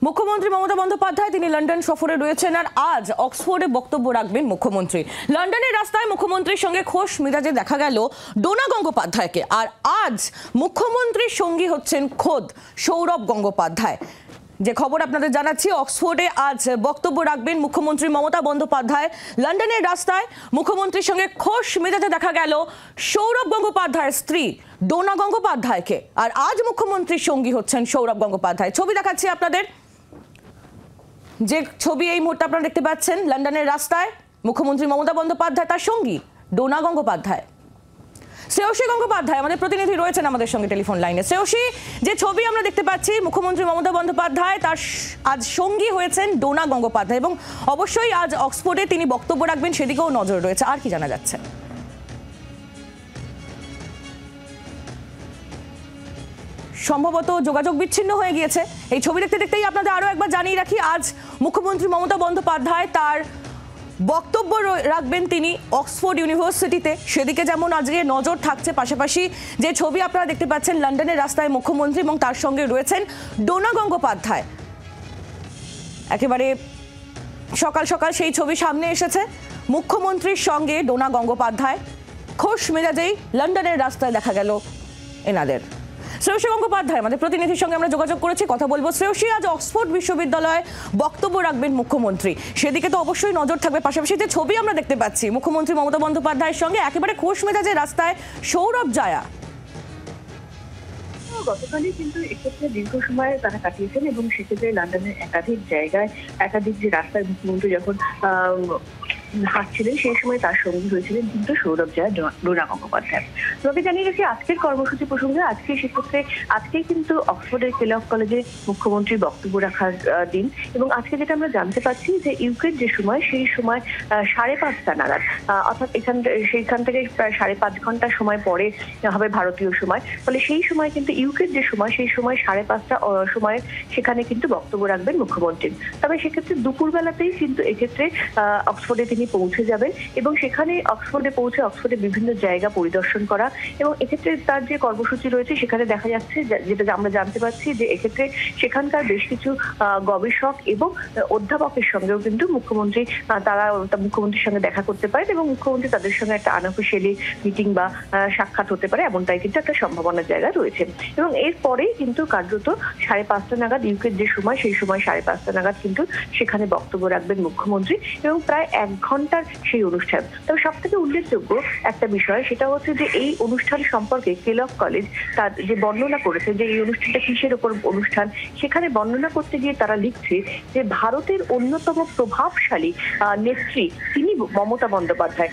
মুখ্যমন্ত্রী মমতা বন্দ্যোপাধ্যায় তিনি লন্ডন সফরে রয়েছেন আর আজ অক্সফোর্ডে বক্তব্য রাখবেন মুখ্যমন্ত্রী। লন্ডনের রাস্তায় মুখ্যমন্ত্রীর সঙ্গে খোশ মেজাজে দেখা গেল ডোনা গঙ্গোপাধ্যায়কে, আর আজ মুখ্যমন্ত্রীর সঙ্গী হচ্ছেন খোদ সৌরভ গঙ্গোপাধ্যায়। যে খবর আপনাদের জানাচ্ছি, অক্সফোর্ডে আজ বক্তব্য রাখবেন মুখ্যমন্ত্রী মমতা বন্দ্যোপাধ্যায়। লন্ডনের রাস্তায় মুখ্যমন্ত্রীর সঙ্গে খোশ মেজাজে দেখা গেল সৌরভ গঙ্গোপাধ্যায়ের স্ত্রী ডোনা গঙ্গোপাধ্যায়কে, আর আজ মুখ্যমন্ত্রীর সঙ্গী হচ্ছেন সৌরভ গঙ্গোপাধ্যায়। ছবি দেখাচ্ছি আপনাদের, যে ছবি এই মুহূর্তে আপনারা দেখতে পাচ্ছেন। লন্ডনের রাস্তায় মুখ্যমন্ত্রী মমতা বন্দ্যোপাধ্যায়, তার সঙ্গী ডোনা গঙ্গোপাধ্যায়। শ্রেয়সী গঙ্গোপাধ্যায় আমাদের প্রতিনিধি রয়েছেন আমাদের সঙ্গে টেলিফোন লাইনে। শ্রেয়সী, যে ছবি আমরা দেখতে পাচ্ছি, মুখ্যমন্ত্রী মমতা বন্দ্যোপাধ্যায় তার আজ সঙ্গী হয়েছেন ডোনা গঙ্গোপাধ্যায়, এবং অবশ্যই আজ অক্সফোর্ডে তিনি বক্তব্য রাখবেন সেদিকেও নজর রয়েছে। আর কি জানা যাচ্ছে? সম্ভবত যোগাযোগ বিচ্ছিন্ন হয়ে গিয়েছে। এই ছবি দেখতে দেখতেই আপনাদের আরো একবার জানিয়ে রাখি, আজ মুখ্যমন্ত্রী মমতা বন্দ্যোপাধ্যায় তার বক্তব্য রাখবেন তিনি অক্সফোর্ড ইউনিভার্সিটিতে, সেদিকে যেমন আজকে নজর থাকছে। পাশাপাশি যে ছবি আপনারা দেখতে পাচ্ছেন, লন্ডনের রাস্তায় মুখ্যমন্ত্রী এবং তার সঙ্গে রয়েছেন ডোনা গঙ্গোপাধ্যায়। একেবারে সকাল সকাল সেই ছবি সামনে এসেছে, মুখ্যমন্ত্রীর সঙ্গে ডোনা গঙ্গোপাধ্যায়। খোশ মেজাজেই লন্ডনের রাস্তায় দেখা গেল এনাদের। শ্রেয়সী গঙ্গোপাধ্যায় আমাদের প্রতিনিধির সঙ্গে আমরা যোগাযোগ করেছি, কথা বলবো। শ্রেয়সী, আজ অক্সফোর্ড বিশ্ববিদ্যালয়ে বক্তব্য রাখবেন মুখ্যমন্ত্রী, সেদিকে তো অবশ্যই নজর থাকবে। পাশাপাশি যে ছবি আমরা দেখতে পাচ্ছি, মুখ্যমন্ত্রী মমতা বন্দ্যোপাধ্যায়ের সঙ্গে একেবারে খোশ মেজাজে রাস্তায় সৌরভ জায়া। গতকালই কিন্তু এক্ষেত্রে দীর্ঘ সময় তারা কাটিয়েছেন এবং সেক্ষেত্রে লন্ডনের একাধিক জায়গায় একাধিক যে রাস্তায় মুখ্যমন্ত্রী যখন হাঁটছিলেন সেই সময় তার সঙ্গী হয়েছিলেন কিন্তু সৌরভ জায়া, ডোনা গঙ্গোপাধ্যায়। তবে জানিয়ে গেছি আজকের কর্মসূচি প্রসঙ্গে, আজকেই কিন্তু অক্সফোর্ডের কেলগ কলেজে মুখ্যমন্ত্রী বক্তব্য রাখার দিন, এবং আজকে যেটা আমরা জানতে পারছি যে ইউকের যে সময়, সেই সময় 5:30 নাগাদ, অর্থাৎ সেইখান থেকে প্রায় 5.5 ঘন্টা সময় পরে হবে ভারতীয় সময়। ফলে সেই সময় কিন্তু ইউকের যে সময়, সেই সময় 5:30 সময় সেখানে কিন্তু বক্তব্য রাখবেন মুখ্যমন্ত্রী। তবে সেক্ষেত্রে দুপুরবেলাতেই কিন্তু এক্ষেত্রে অক্সফোর্ডে তিনি পৌঁছে যাবেন, এবং সেখানে অক্সফোর্ডে পৌঁছে অক্সফোর্ডে বিভিন্ন জায়গা পরিদর্শন করা, এবং এক্ষেত্রে তার যে কর্মসূচি রয়েছে সেখানে দেখা যাচ্ছে, যেটা আমরা জানতে পারছি, যে এক্ষেত্রে সেখানকার বেশ কিছু গবেষক এবং অধ্যাপকের সঙ্গেও কিন্তু মুখ্যমন্ত্রীর সঙ্গে দেখা করতে পারেন, এবং মুখ্যমন্ত্রী তাদের সঙ্গে একটা আনঅফিশিয়ালি মিটিং বা সাক্ষাৎ হতে পারে, এমনটাই কিন্তু একটা সম্ভাবনার জায়গা রয়েছে। এবং এরপরেই কিন্তু কার্যত 5:30 নাগাদ ইউকের যে সময়, সেই সময় 5:30 নাগাদ কিন্তু সেখানে বক্তব্য রাখবেন মুখ্যমন্ত্রী, এবং প্রায় 1 ঘন্টার সেই অনুষ্ঠান। তবে সব থেকে উল্লেখযোগ্য একটা বিষয়, সেটা হচ্ছে যে এই অনুষ্ঠান সম্পর্কে কেলগ কলেজ তার যে বর্ণনা করেছে, যে এই অনুষ্ঠানটা কিসের ওপর অনুষ্ঠান, সেখানে বর্ণনা করতে গিয়ে তারা লিখছে যে ভারতের অন্যতম প্রভাবশালী নেত্রী তিনি মমতা বন্দ্যোপাধ্যায়,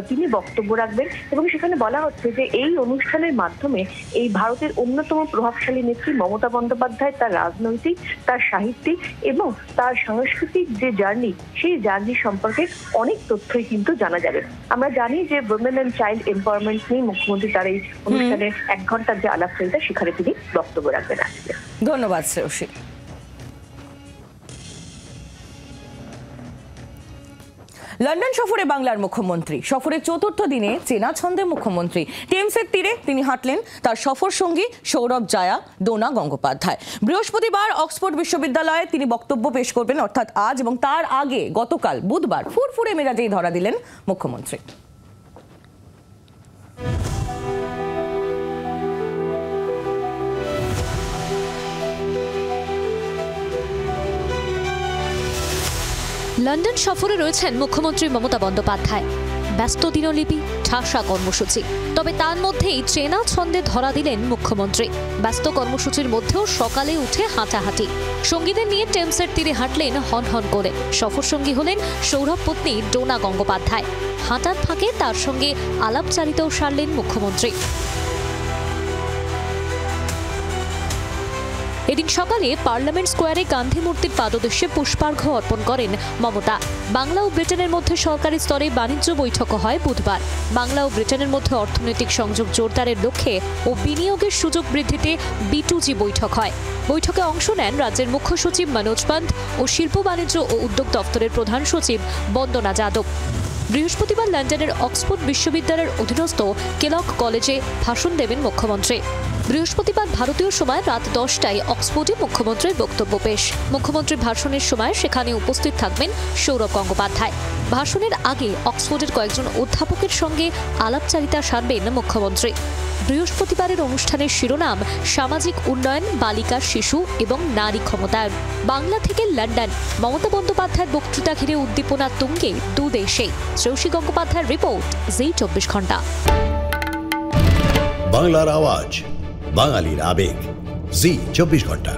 তিনি বক্তব্য রাখবেন, এবং সেখানে বলা হচ্ছে যে এই অনুষ্ঠানের মাধ্যমে এই ভারতের অন্যতম প্রভাবশালী নেত্রী মমতা বন্দ্যোপাধ্যায় তার রাজনৈতিক, তার সাহিত্যিক এবং তার সাংস্কৃতিক যে জার্নি, সেই জার্নি সম্পর্কে অনেক তথ্যই কিন্তু জানা যাবে। আমরা জানি যে উইমেন এন্ড চাইল্ড এম্পাওয়ারমেন্ট নিয়ে মুখ্যমন্ত্রী তার এই অনুষ্ঠানে 1 ঘন্টার যে আলাপচারিতা, সেখানে তিনি বক্তব্য রাখবেন আজকে। ধন্যবাদ শ্রেয়সী। লন্ডন সফরে বাংলার মুখ্যমন্ত্রী, সফরের 4র্থ দিনে চেনা ছন্দে মুখ্যমন্ত্রী। টেমসের তীরে তিনি হাঁটলেন তার সফর সঙ্গী সৌরভ জায়া, ডোনা গঙ্গোপাধ্যায়। বৃহস্পতিবার অক্সফোর্ড বিশ্ববিদ্যালয়ে তিনি বক্তব্য পেশ করবেন, অর্থাৎ আজ, এবং তার আগে গতকাল বুধবার ফুরফুরে মেজাজেই ধরা দিলেন মুখ্যমন্ত্রী। লন্ডন সফরে রয়েছেন মুখ্যমন্ত্রী মমতা বন্দ্যোপাধ্যায়। ব্যস্ত দিনলিপি, ঠাসা কর্মসূচি, তবে তার মধ্যেই চেনা ছন্দে ধরা দিলেন মুখ্যমন্ত্রী। ব্যস্ত কর্মসূচির মধ্যেও সকালে উঠে হাঁটাহাঁটি, সঙ্গীদের নিয়ে টেমসের তীরে হাঁটলেন হন হন করে। সফর সঙ্গী হলেন সৌরভ পত্নী ডোনা গঙ্গোপাধ্যায়। হাঁটার ফাঁকে তার সঙ্গে আলাপচারিতাও সারলেন মুখ্যমন্ত্রী। এদিন সকালে পার্লামেন্ট স্কোয়ারে গান্ধী মূর্তির পাদদেশে পুষ্পার্ঘ্য অর্পণ করেন মমতা। বাংলা ও ব্রিটেনের মধ্যে সরকারি স্তরে বাণিজ্য বৈঠক হয় বুধবার। বাংলা ও ব্রিটেনের মধ্যে অর্থনৈতিক সংযোগ জোরদারের লক্ষ্যে ও বিনিয়োগের সুযোগ বৃদ্ধিতে B2G বৈঠক হয়। বৈঠকে অংশ নেন রাজ্যের মুখ্য সচিব মনোজ পান্ত ও শিল্প বাণিজ্য ও উদ্যোগ দপ্তরের প্রধান সচিব বন্দনা যাদব। বৃহস্পতিবার লন্ডনের অক্সফোর্ড বিশ্ববিদ্যালয়ের অধীনস্থ কেলগ কলেজে ভাষণ দেবেন মুখ্যমন্ত্রী। বৃহস্পতিবার ভারতীয় সময় রাত 10টায় অক্সফোর্ডে মুখ্যমন্ত্রীর বক্তব্য পেশ। মুখ্যমন্ত্রীর ভাষণের সময় সেখানে উপস্থিত থাকবেন সৌরভ গঙ্গোপাধ্যায়। ভাষণের আগে অক্সফোর্ডের কয়েকজন অধ্যাপকের সঙ্গে আলাপচারিতা সারবেন মুখ্যমন্ত্রী। বৃহস্পতিবারের অনুষ্ঠানের শিরোনাম সামাজিক উন্নয়ন, বালিকা, শিশু এবং নারী ক্ষমতায়ন। বাংলা থেকে লন্ডন, মমতা বন্দ্যোপাধ্যায়ের বক্তৃতা ঘিরে উদ্দীপনা তুঙ্গে দুদেশে। শ্রেয়সী গঙ্গোপাধ্যায়ের রিপোর্ট, জি 24 ঘন্টা। বাংলার আওয়াজ, বাঙালির আবেগ, জি 24 ঘন্টা।